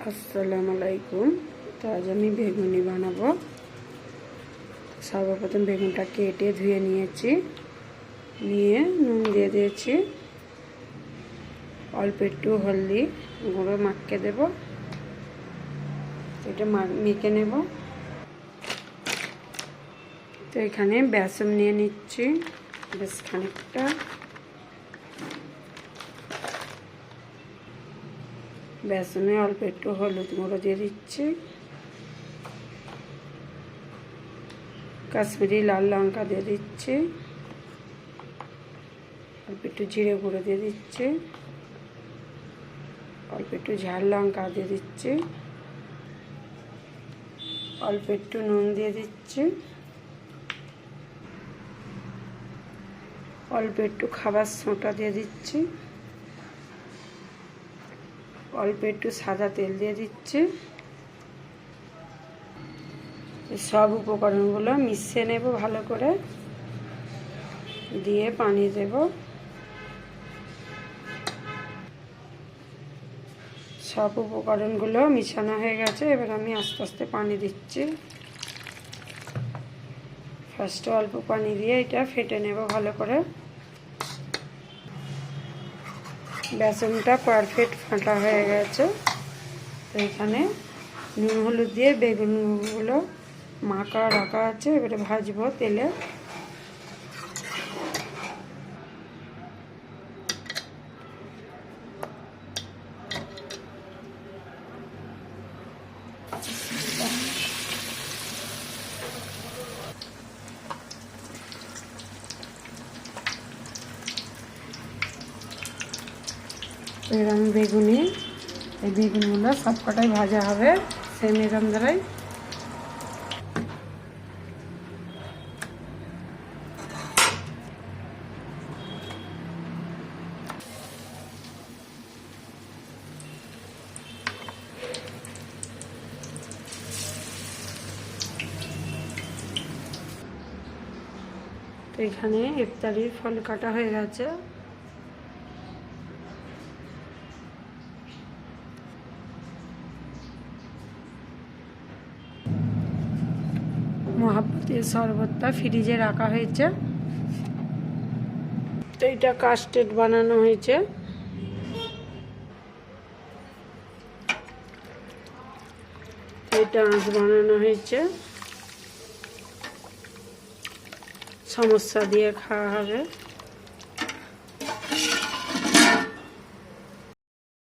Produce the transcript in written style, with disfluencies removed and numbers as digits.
আসসালামু আলাইকুম। তো আজ আমি বেগুনি বানাবো। সর্বপ্রথম বেগুনটা কেটে ধুয়ে নিয়েছি, নিয়ে নুন দিয়ে দিয়েছি, অল্প একটু হলদি গুঁড়ো মাখিয়ে দেব। এটা মেখে নেব। তো এখানে বেসন নিয়ে নিচ্ছি বেশ খানিকটা, বেসনে অল্প একটু হলুদ গুঁড়ো দিয়ে দিচ্ছি, কাশ্মীরি লাল লঙ্কা দিয়ে দিচ্ছি, অল্প একটু জিরে গুঁড়ো দিয়ে দিচ্ছি, অল্প একটু ঝাল লঙ্কা দিয়ে দিচ্ছি, অল্প একটু নুন দিয়ে দিচ্ছি, অল্প একটু খাবার সোঁটা দিয়ে দিচ্ছি, অল্প একটু সাদা তেল দিয়ে দিচ্ছি। সব উপকরণগুলো মিশিয়ে নেব ভালো করে, দিয়ে পানি দেব। সব উপকরণগুলো মিশানো হয়ে গেছে, এবার আমি আস্তে আস্তে পানি দিচ্ছি। ফার্স্টে অল্প পানি দিয়ে এটা ফেটে নেব ভালো করে। বেসনটা পারফেক্ট ফাটা হয়ে গেছে। তো এখানে নুন হলুদ দিয়ে বেগুনগুলো মাখা রাখা আছে, এবারে ভাজবো তেলে। এরকম বেগুনি, এই বেগুনগুলো সবকটাই ভাজা হবে সেম এরকম দ্বারাই। তো এখানে ইফতারির ফল কাটা হয়ে গেছে। মহাব্বতের শরবতটা ফ্রিজে রাখা হয়েছে। তো এটা কাস্টার্ড বানানো হয়েছে। এটা আঁশ বানানো হয়েছে, সমস্যা দিয়ে খাওয়া হবে।